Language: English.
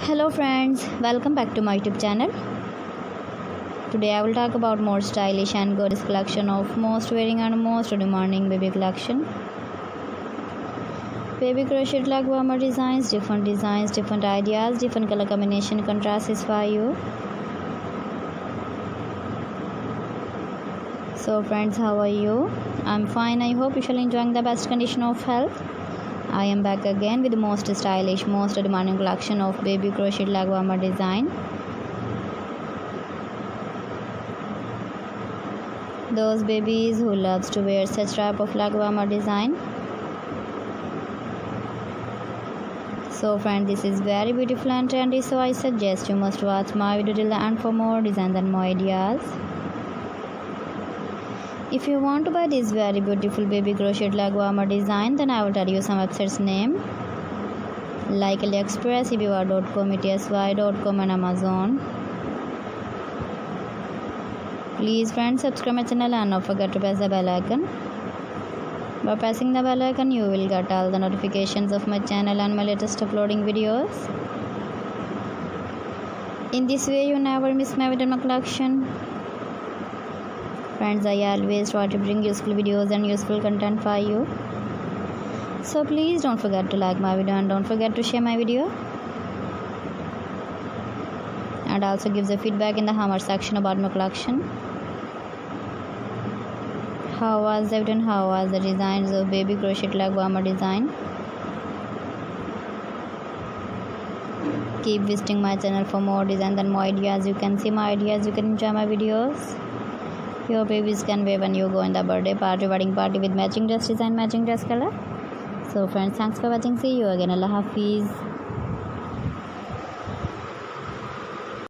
Hello friends, welcome back to my YouTube channel. Today I will talk about more stylish and gorgeous collection of most wearing and most demanding baby collection. Baby crochet leg warmer designs, different ideas, different color combination can satisfy you. So friends, how are you? I'm fine. I hope you shall enjoying the best condition of health. I am back again with the most stylish, most demanding collection of baby crochet leg warmer design. Those babies who loves to wear such type of leg warmer design. So friend, this is very beautiful and trendy, so I suggest you must watch my video till the end for more designs and more ideas. If you want to buy this very beautiful baby crochet leg warmer design, then I will tell you some websites name like AliExpress, eBay.com, etsy.com and Amazon. Please friends, subscribe my channel and don't forget to press the bell icon. By pressing the bell icon, you will get all the notifications of my channel and my latest uploading videos. In this way, you never miss my video collection. Friends, I always try to bring useful videos and useful content for you. So please don't forget to like my video and don't forget to share my video. And also give the feedback in the comment section about my collection. How was it and how was the designs of baby crochet leg warmer design? Keep visiting my channel for more designs and more ideas. You can see my ideas, you can enjoy my videos. Your babies can wear when you go in the birthday party, wedding party with matching dress design, matching dress color. So friends, thanks for watching. See you again. Allah Hafiz.